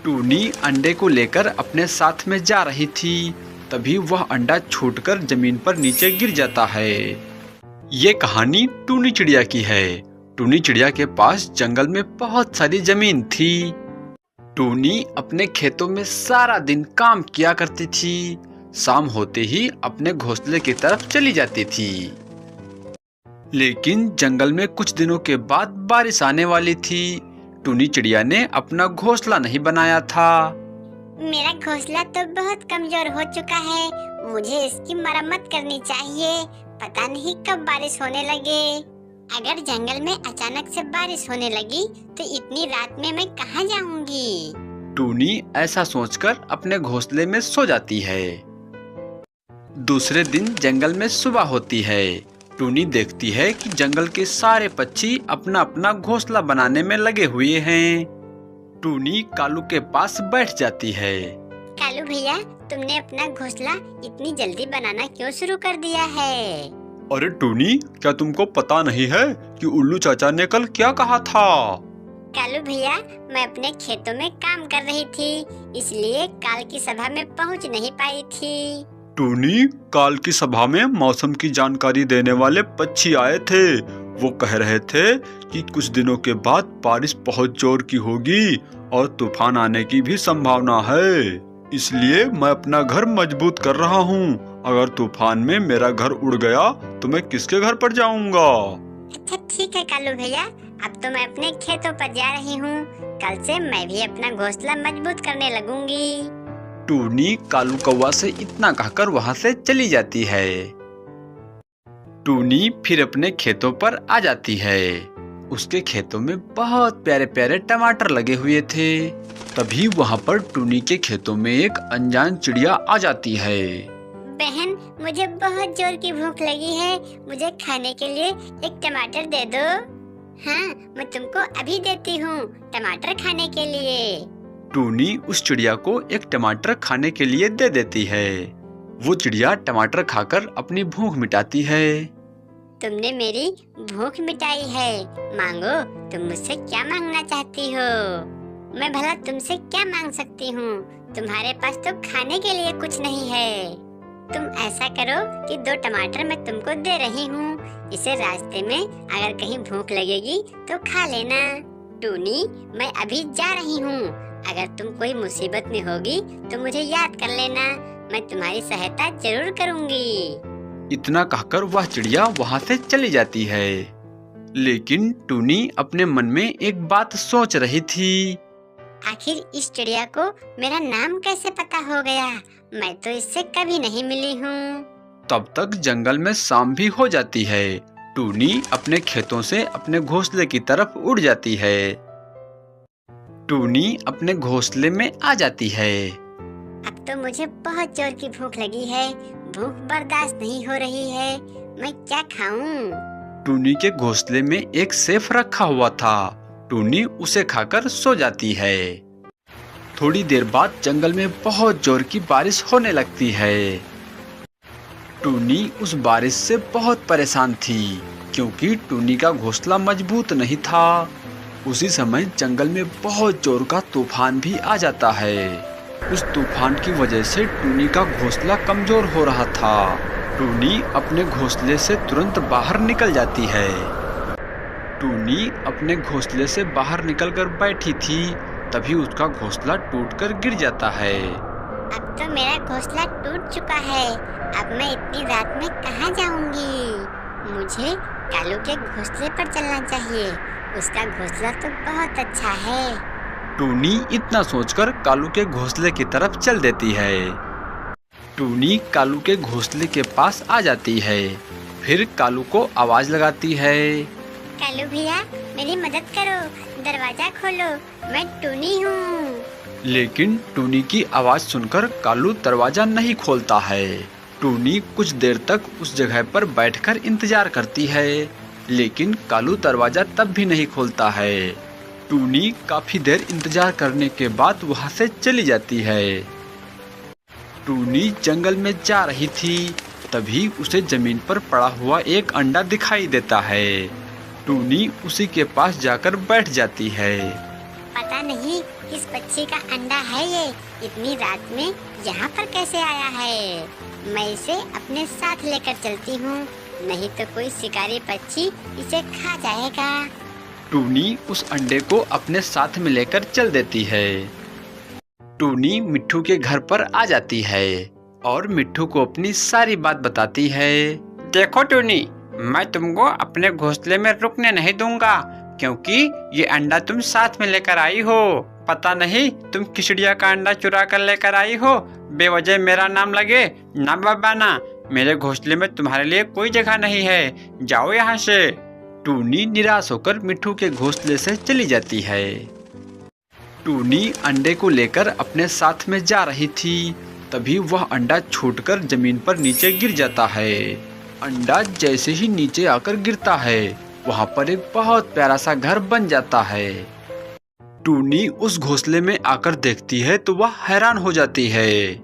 टूनी अंडे को लेकर अपने साथ में जा रही थी। तभी वह अंडा छूटकर जमीन पर नीचे गिर जाता है। ये कहानी टूनी चिड़िया की है। टूनी चिड़िया के पास जंगल में बहुत सारी जमीन थी। टूनी अपने खेतों में सारा दिन काम किया करती थी। शाम होते ही अपने घोंसले की तरफ चली जाती थी। लेकिन जंगल में कुछ दिनों के बाद बारिश आने वाली थी। टूनी चिड़िया ने अपना घोंसला नहीं बनाया था। मेरा घोंसला तो बहुत कमजोर हो चुका है, मुझे इसकी मरम्मत करनी चाहिए। पता नहीं कब बारिश होने लगे। अगर जंगल में अचानक से बारिश होने लगी तो इतनी रात में मैं कहाँ जाऊंगी? टूनी ऐसा सोचकर अपने घोंसले में सो जाती है। दूसरे दिन जंगल में सुबह होती है। टूनी देखती है कि जंगल के सारे पक्षी अपना अपना घोंसला बनाने में लगे हुए हैं। टूनी कालू के पास बैठ जाती है। कालू भैया, तुमने अपना घोंसला इतनी जल्दी बनाना क्यों शुरू कर दिया है? अरे टूनी, क्या तुमको पता नहीं है कि उल्लू चाचा ने कल क्या कहा था? कालू भैया, मैं अपने खेतों में काम कर रही थी, इसलिए काल की सभा में पहुंच नहीं पाई थी। टूनी, काल की सभा में मौसम की जानकारी देने वाले पक्षी आए थे। वो कह रहे थे कि कुछ दिनों के बाद बारिश बहुत जोर की होगी और तूफान आने की भी संभावना है। इसलिए मैं अपना घर मजबूत कर रहा हूँ। अगर तूफान में मेरा घर उड़ गया तो मैं किसके घर पर जाऊँगा? अच्छा ठीक है कालू भैया, अब तो मैं अपने खेतों पर जा रही हूँ। कल से मैं भी अपना घोंसला मजबूत करने लगूंगी। टूनी कालू कौवा से इतना कहकर वहाँ से चली जाती है। टूनी फिर अपने खेतों पर आ जाती है। उसके खेतों में बहुत प्यारे प्यारे टमाटर लगे हुए थे। तभी वहाँ पर टूनी के खेतों में एक अनजान चिड़िया आ जाती है। बहन, मुझे बहुत जोर की भूख लगी है, मुझे खाने के लिए एक टमाटर दे दो। हाँ, मैं तुमको अभी देती हूँ टमाटर खाने के लिए। टूनी उस चिड़िया को एक टमाटर खाने के लिए दे देती है। वो चिड़िया टमाटर खाकर अपनी भूख मिटाती है। तुमने मेरी भूख मिटाई है, मांगो, तुम मुझसे क्या मांगना चाहती हो? मैं भला तुमसे क्या मांग सकती हूँ? तुम्हारे पास तो खाने के लिए कुछ नहीं है। तुम ऐसा करो कि 2 टमाटर मैं तुमको दे रही हूँ, इसे रास्ते में अगर कहीं भूख लगेगी तो खा लेना। टूनी, मैं अभी जा रही हूँ, अगर तुम कोई मुसीबत में होगी तो मुझे याद कर लेना, मैं तुम्हारी सहायता जरूर करूँगी। इतना कहकर वह चिड़िया वहाँ से चली जाती है। लेकिन टूनी अपने मन में एक बात सोच रही थी। आखिर इस चिड़िया को मेरा नाम कैसे पता हो गया? मैं तो इससे कभी नहीं मिली हूँ। तब तक जंगल में शाम भी हो जाती है। टूनी अपने खेतों से अपने घोंसले की तरफ उड़ जाती है। टूनी अपने घोंसले में आ जाती है। अब तो मुझे बहुत जोर की भूख लगी है, भूख बर्दाश्त नहीं हो रही है, मैं क्या खाऊं? टूनी के घोंसले में एक सेब रखा हुआ था। टूनी उसे खाकर सो जाती है। थोड़ी देर बाद जंगल में बहुत जोर की बारिश होने लगती है। टूनी उस बारिश से बहुत परेशान थी, क्योंकि टूनी का घोंसला मजबूत नहीं था। उसी समय जंगल में बहुत जोर का तूफान भी आ जाता है। उस तूफान की वजह से टूनी का घोंसला कमजोर हो रहा था। टूनी अपने घोंसले से तुरंत बाहर निकल जाती है। टूनी अपने घोंसले से बाहर निकलकर बैठी थी, तभी उसका घोंसला टूटकर गिर जाता है। अब तो मेरा घोंसला टूट चुका है, अब मैं इतनी रात में कहाँ जाऊंगी? मुझे कालू के घोंसले पर चलना चाहिए, उसका घोंसला तो बहुत अच्छा है। टूनी इतना सोचकर कालू के घोंसले की तरफ चल देती है। टूनी कालू के घोंसले के पास आ जाती है। फिर कालू को आवाज लगाती है। कालू भैया, मेरी मदद करो, दरवाजा खोलो, मैं टूनी हूँ। लेकिन टूनी की आवाज सुनकर कालू दरवाजा नहीं खोलता है। टूनी कुछ देर तक उस जगह पर बैठकर इंतजार करती है, लेकिन कालू दरवाजा तब भी नहीं खोलता है। टूनी काफी देर इंतजार करने के बाद वहाँ से चली जाती है। टूनी जंगल में जा रही थी, तभी उसे जमीन पर पड़ा हुआ एक अंडा दिखाई देता है। टूनी उसी के पास जाकर बैठ जाती है। पता नहीं किस पक्षी का अंडा है ये, इतनी रात में यहाँ पर कैसे आया है। मैं इसे अपने साथ लेकर चलती हूँ, नहीं तो कोई शिकारी पक्षी इसे खा जाएगा। टूनी उस अंडे को अपने साथ में लेकर चल देती है। टूनी मिट्ठू के घर पर आ जाती है और मिट्ठू को अपनी सारी बात बताती है। देखो टूनी, मैं तुमको अपने घोंसले में रुकने नहीं दूंगा, क्योंकि ये अंडा तुम साथ में लेकर आई हो। पता नहीं तुम किस चिड़िया का अंडा चुरा कर लेकर आई हो, बेवजह मेरा नाम लगे ना बाबा ना। मेरे घोंसले में तुम्हारे लिए कोई जगह नहीं है, जाओ यहाँ से। टूनी निराश होकर मिट्ठू के घोंसले से चली जाती है। टूनी अंडे को लेकर अपने साथ में जा रही थी, तभी वह अंडा छूटकर जमीन पर नीचे गिर जाता है। अंडा जैसे ही नीचे आकर गिरता है, वहाँ पर एक बहुत प्यारा सा घर बन जाता है। टूनी उस घोंसले में आकर देखती है तो वह हैरान हो जाती है,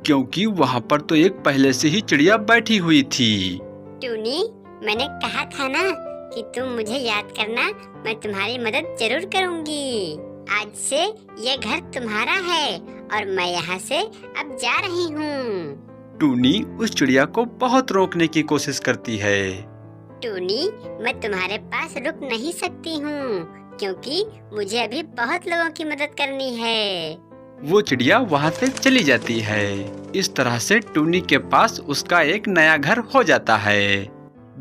क्योंकि वहाँ पर तो एक पहले से ही चिड़िया बैठी हुई थी। टूनी, मैंने कहा था ना कि तुम मुझे याद करना, मैं तुम्हारी मदद जरूर करूँगी। आज से ये घर तुम्हारा है और मैं यहाँ से अब जा रही हूँ। टूनी उस चिड़िया को बहुत रोकने की कोशिश करती है। टूनी, मैं तुम्हारे पास रुक नहीं सकती हूँ, क्योंकि मुझे अभी बहुत लोगों की मदद करनी है। वो चिड़िया वहाँ से चली जाती है। इस तरह से टूनी के पास उसका एक नया घर हो जाता है।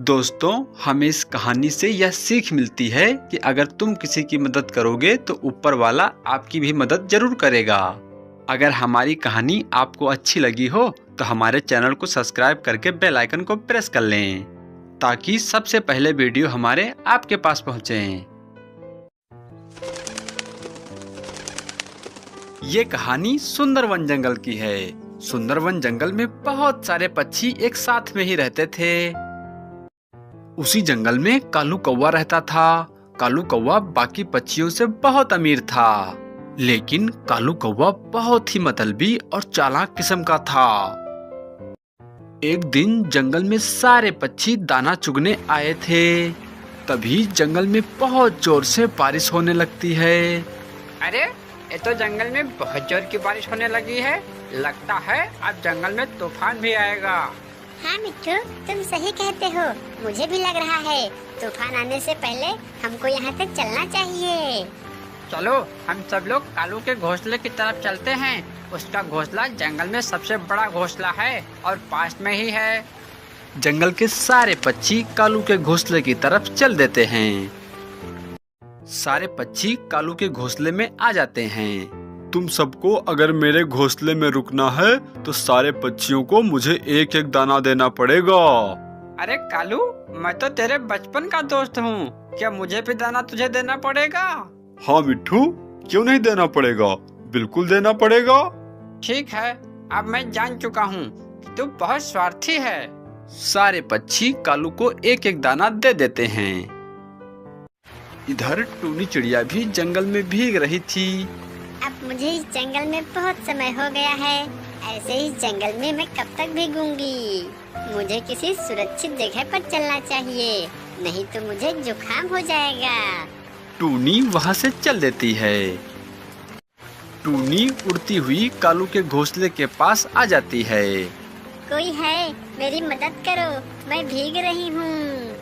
दोस्तों, हमें इस कहानी से यह सीख मिलती है कि अगर तुम किसी की मदद करोगे तो ऊपर वाला आपकी भी मदद जरूर करेगा। अगर हमारी कहानी आपको अच्छी लगी हो तो हमारे चैनल को सब्सक्राइब करके बेल आइकन को प्रेस कर लें, ताकि सबसे पहले वीडियो हमारे आपके पास पहुंचे। ये कहानी सुंदरवन जंगल की है। सुंदरवन जंगल में बहुत सारे पक्षी एक साथ में ही रहते थे। उसी जंगल में कालू कौवा रहता था। कालू कौवा बाकी पक्षियों से बहुत अमीर था, लेकिन कालू कौवा बहुत ही मतलबी और चालाक किस्म का था। एक दिन जंगल में सारे पक्षी दाना चुगने आए थे। तभी जंगल में बहुत जोर से बारिश होने लगती है। अरे, ये तो जंगल में बहुत जोर की बारिश होने लगी है। लगता है अब जंगल में तूफान भी आएगा। हाँ मिट्ठू, तुम सही कहते हो, मुझे भी लग रहा है तूफान आने से पहले हमको यहाँ से चलना चाहिए। चलो हम सब लोग कालू के घोंसले की तरफ चलते हैं। उसका घोंसला जंगल में सबसे बड़ा घोंसला है और पास में ही है। जंगल के सारे पक्षी कालू के घोंसले की तरफ चल देते हैं। सारे पक्षी कालू के घोंसले में आ जाते हैं। तुम सबको अगर मेरे घोंसले में रुकना है तो सारे पक्षियों को मुझे एक एक दाना देना पड़ेगा। अरे कालू, मैं तो तेरे बचपन का दोस्त हूँ, क्या मुझे भी दाना तुझे देना पड़ेगा? हाँ मिट्ठू, क्यों नहीं देना पड़ेगा, बिल्कुल देना पड़ेगा। ठीक है, अब मैं जान चुका हूँ कि तू बहुत स्वार्थी है। सारे पक्षी कालू को एक एक दाना दे देते हैं। इधर टूनी चिड़िया भी जंगल में भीग रही थी। अब मुझे इस जंगल में बहुत समय हो गया है, ऐसे ही जंगल में मैं कब तक भीगूंगी। मुझे किसी सुरक्षित जगह पर चलना चाहिए, नहीं तो मुझे जुकाम हो जाएगा। टूनी वहाँ से चल देती है। टूनी उड़ती हुई कालू के घोंसले के पास आ जाती है। कोई है, मेरी मदद करो, मैं भीग रही हूँ।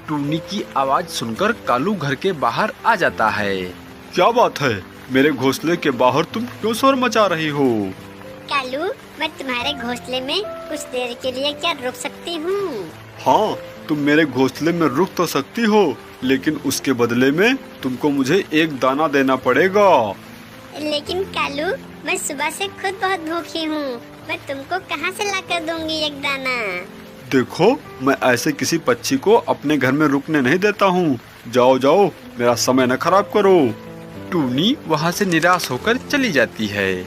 टूनी की आवाज सुनकर कालू घर के बाहर आ जाता है। क्या बात है, मेरे घोंसले के बाहर तुम क्यों शोर मचा रही हो? कालू, मैं तुम्हारे घोंसले में कुछ देर के लिए क्या रुक सकती हूँ? हाँ, तुम मेरे घोंसले में रुक तो सकती हो, लेकिन उसके बदले में तुमको मुझे एक दाना देना पड़ेगा। लेकिन कालू, मैं सुबह से खुद बहुत भूखी हूँ, मैं तुमको कहाँ से लाकर दूंगी एक दाना? देखो, मैं ऐसे किसी पक्षी को अपने घर में रुकने नहीं देता हूँ। जाओ जाओ, मेरा समय न खराब करो। टूनी वहाँ से निराश होकर चली जाती है।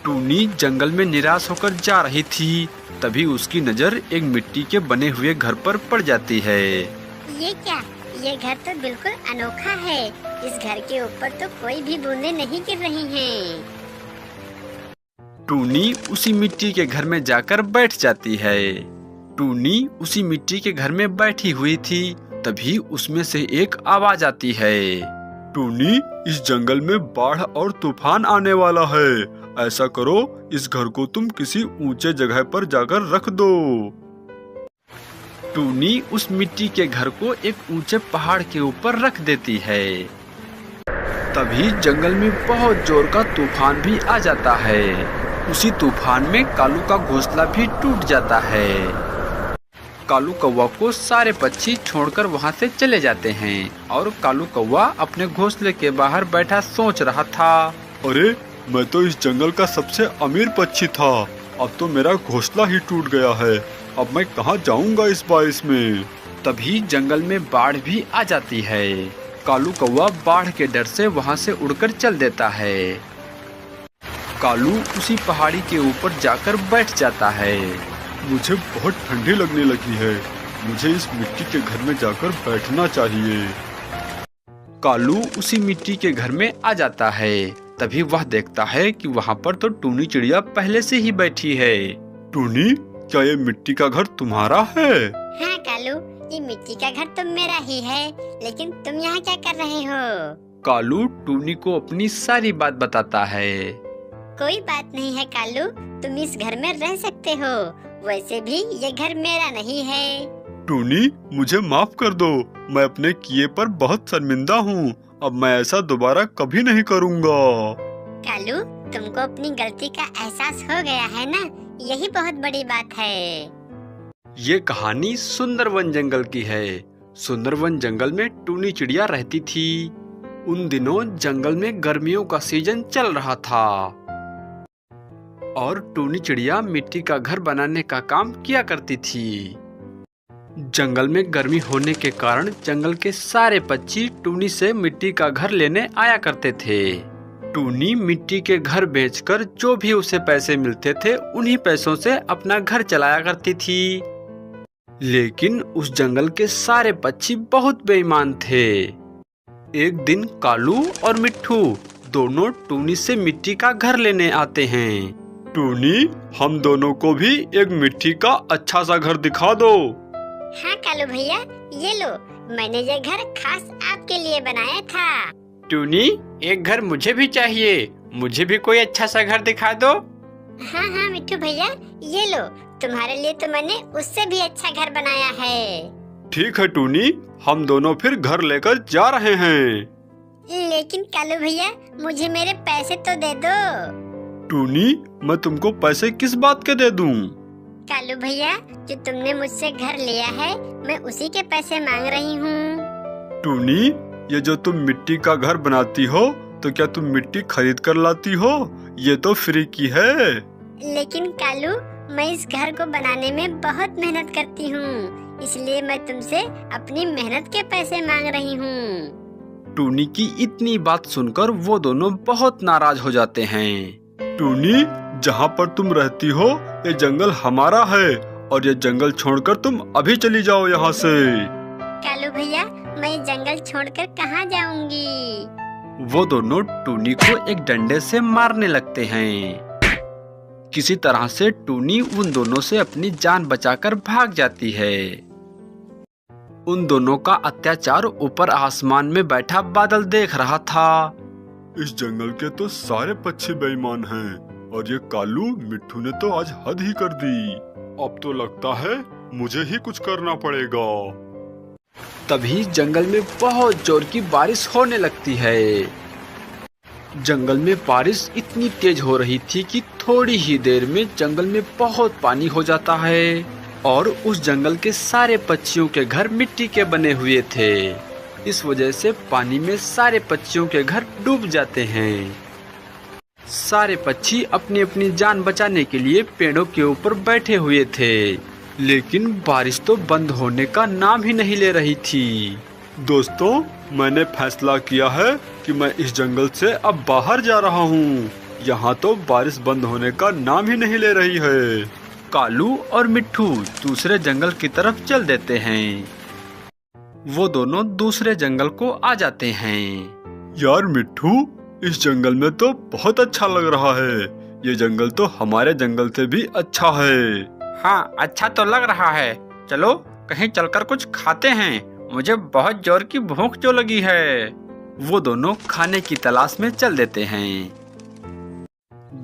टूनी जंगल में निराश होकर जा रही थी, तभी उसकी नजर एक मिट्टी के बने हुए घर पर पड़ जाती है। ये क्या? ये घर तो बिल्कुल अनोखा है। इस घर के ऊपर तो कोई भी बूंदें नहीं गिर रही हैं। टूनी उसी मिट्टी के घर में जाकर बैठ जाती है। टूनी उसी मिट्टी के घर में बैठी हुई थी, तभी उसमें से एक आवाज आती है। टूनी, इस जंगल में बाढ़ और तूफान आने वाला है। ऐसा करो, इस घर को तुम किसी ऊंचे जगह पर जाकर रख दो। टूनी उस मिट्टी के घर को एक ऊंचे पहाड़ के ऊपर रख देती है। तभी जंगल में बहुत जोर का तूफान भी आ जाता है। उसी तूफान में कालू का घोंसला भी टूट जाता है। कालू कौवा को सारे पक्षी छोड़कर वहां से चले जाते हैं और कालू कौवा अपने घोंसले के बाहर बैठा सोच रहा था, अरे, मैं तो इस जंगल का सबसे अमीर पक्षी था। अब तो मेरा घोंसला ही टूट गया है। अब मैं कहाँ जाऊंगा इस बारिश में। तभी जंगल में बाढ़ भी आ जाती है। कालू कौवा बाढ़ के डर से वहां से उड़कर चल देता है। कालू उसी पहाड़ी के ऊपर जाकर बैठ जाता है। मुझे बहुत ठंडी लगने लगी है। मुझे इस मिट्टी के घर में जाकर बैठना चाहिए। कालू उसी मिट्टी के घर में आ जाता है। तभी वह देखता है कि वहाँ पर तो टूनी चिड़िया पहले से ही बैठी है। टूनी, क्या ये मिट्टी का घर तुम्हारा है? हाँ कालू, ये मिट्टी का घर तो मेरा ही है, लेकिन तुम यहाँ क्या कर रहे हो? कालू टूनी को अपनी सारी बात बताता है। कोई बात नहीं है कालू, तुम इस घर में रह सकते हो। वैसे भी ये घर मेरा नहीं है। टूनी, मुझे माफ कर दो। मैं अपने किए पर बहुत शर्मिंदा हूँ। अब मैं ऐसा दोबारा कभी नहीं करूँगा। कालू, तुमको अपनी गलती का एहसास हो गया है ना, यही बहुत बड़ी बात है। ये कहानी सुंदरवन जंगल की है। सुंदरवन जंगल में टूनी चिड़िया रहती थी। उन दिनों जंगल में गर्मियों का सीजन चल रहा था और टूनी चिड़िया मिट्टी का घर बनाने का काम किया करती थी। जंगल में गर्मी होने के कारण जंगल के सारे पक्षी टूनी से मिट्टी का घर लेने आया करते थे। टूनी मिट्टी के घर बेचकर जो भी उसे पैसे मिलते थे उन्हीं पैसों से अपना घर चलाया करती थी। लेकिन उस जंगल के सारे पक्षी बहुत बेईमान थे। एक दिन कालू और मिट्ठू दोनों टूनी से मिट्टी का घर लेने आते हैं। टूनी, हम दोनों को भी एक मिट्टी का अच्छा सा घर दिखा दो। हाँ कालू भैया, ये लो, मैंने ये घर खास आपके लिए बनाया था। टूनी, एक घर मुझे भी चाहिए। मुझे भी कोई अच्छा सा घर दिखा दो। हाँ हाँ मिट्टू भैया, ये लो, तुम्हारे लिए तो मैंने उससे भी अच्छा घर बनाया है। ठीक है टूनी, हम दोनों फिर घर लेकर जा रहे हैं। लेकिन कालू भैया, मुझे मेरे पैसे तो दे दो। टूनी, मैं तुमको पैसे किस बात के दे दूं? कालू भैया, जो तुमने मुझसे घर लिया है, मैं उसी के पैसे मांग रही हूँ। टूनी, ये जो तुम मिट्टी का घर बनाती हो, तो क्या तुम मिट्टी खरीद कर लाती हो? ये तो फ्री की है। लेकिन कालू, मैं इस घर को बनाने में बहुत मेहनत करती हूँ, इसलिए मैं तुमसे अपनी मेहनत के पैसे मांग रही हूँ। टूनी की इतनी बात सुनकर वो दोनों बहुत नाराज हो जाते हैं। टूनी, जहाँ पर तुम रहती हो ये जंगल हमारा है और ये जंगल छोड़कर तुम अभी चली जाओ यहाँ से। कालू भैया, मैं जंगल छोड़कर कहाँ जाऊंगी? वो दोनों टूनी को एक डंडे से मारने लगते हैं। किसी तरह से टूनी उन दोनों से अपनी जान बचाकर भाग जाती है। उन दोनों का अत्याचार ऊपर आसमान में बैठा बादल देख रहा था। इस जंगल के तो सारे पक्षी बेईमान हैं और ये कालू मिट्ठू ने तो आज हद ही कर दी। अब तो लगता है मुझे ही कुछ करना पड़ेगा। तभी जंगल में बहुत जोर की बारिश होने लगती है। जंगल में बारिश इतनी तेज हो रही थी कि थोड़ी ही देर में जंगल में बहुत पानी हो जाता है और उस जंगल के सारे पक्षियों के घर मिट्टी के बने हुए थे। इस वजह से पानी में सारे पक्षियों के घर डूब जाते हैं। सारे पक्षी अपनी अपनी जान बचाने के लिए पेड़ों के ऊपर बैठे हुए थे, लेकिन बारिश तो बंद होने का नाम ही नहीं ले रही थी। दोस्तों, मैंने फैसला किया है कि मैं इस जंगल से अब बाहर जा रहा हूँ। यहाँ तो बारिश बंद होने का नाम ही नहीं ले रही है। कालू और मिट्ठू दूसरे जंगल की तरफ चल देते हैं। वो दोनों दूसरे जंगल को आ जाते हैं। यार मिट्ठू, इस जंगल में तो बहुत अच्छा लग रहा है। ये जंगल तो हमारे जंगल से भी अच्छा है। हाँ, अच्छा तो लग रहा है। चलो कहीं चलकर कुछ खाते हैं। मुझे बहुत जोर की भूख जो लगी है। वो दोनों खाने की तलाश में चल देते हैं।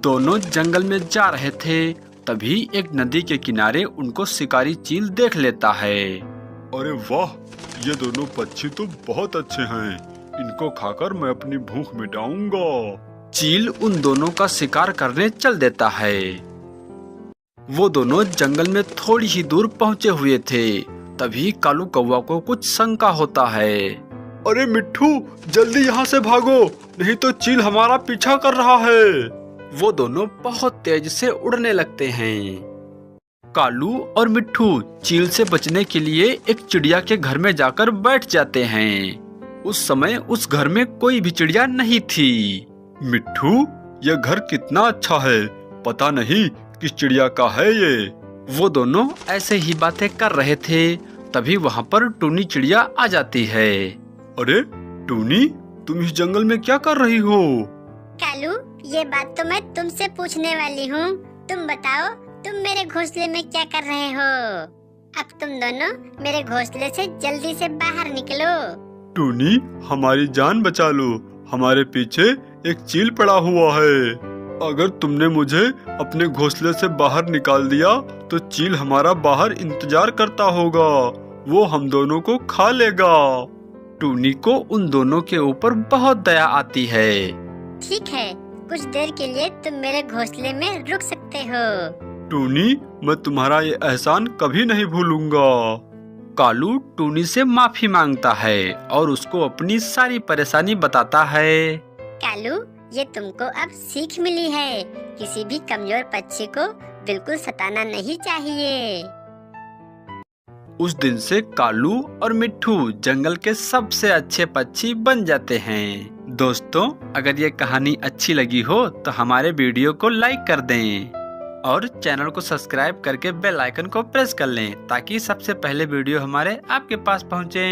दोनों जंगल में जा रहे थे, तभी एक नदी के किनारे उनको शिकारी चील देख लेता है। अरे वाह, ये दोनों पक्षी तो बहुत अच्छे हैं। इनको खाकर मैं अपनी भूख मिटाऊंगा। चील उन दोनों का शिकार करने चल देता है। वो दोनों जंगल में थोड़ी ही दूर पहुंचे हुए थे, तभी कालू कौवा को कुछ शंका होता है। अरे मिट्ठू, जल्दी यहाँ से भागो, नहीं तो चील हमारा पीछा कर रहा है। वो दोनों बहुत तेज से उड़ने लगते हैं। कालू और मिट्ठू चील से बचने के लिए एक चिड़िया के घर में जाकर बैठ जाते हैं। उस समय उस घर में कोई भी चिड़िया नहीं थी। मिट्ठू, यह घर कितना अच्छा है, पता नहीं किस चिड़िया का है ये। वो दोनों ऐसे ही बातें कर रहे थे, तभी वहाँ पर टूनी चिड़िया आ जाती है। अरे टूनी, तुम इस जंगल में क्या कर रही हो? कालू, ये बात तो मैं तुमसे पूछने वाली हूँ। तुम बताओ, तुम मेरे घोंसले में क्या कर रहे हो? अब तुम दोनों मेरे घोंसले से जल्दी से बाहर निकलो। टूनी, हमारी जान बचा लो, हमारे पीछे एक चील पड़ा हुआ है। अगर तुमने मुझे अपने घोंसले से बाहर निकाल दिया तो चील हमारा बाहर इंतजार करता होगा, वो हम दोनों को खा लेगा। टूनी को उन दोनों के ऊपर बहुत दया आती है। ठीक है, कुछ देर के लिए तुम मेरे घोंसले में रुक सकते हो। टूनी, मैं तुम्हारा ये एहसान कभी नहीं भूलूंगा। कालू टूनी से माफी मांगता है और उसको अपनी सारी परेशानी बताता है। कालू, ये तुमको अब सीख मिली है, किसी भी कमजोर पक्षी को बिल्कुल सताना नहीं चाहिए। उस दिन से कालू और मिट्ठू जंगल के सबसे अच्छे पक्षी बन जाते हैं। दोस्तों, अगर ये कहानी अच्छी लगी हो तो हमारे वीडियो को लाइक कर दें और चैनल को सब्सक्राइब करके बेल आइकन को प्रेस कर लें ताकि सबसे पहले वीडियो हमारे आपके पास पहुंचे।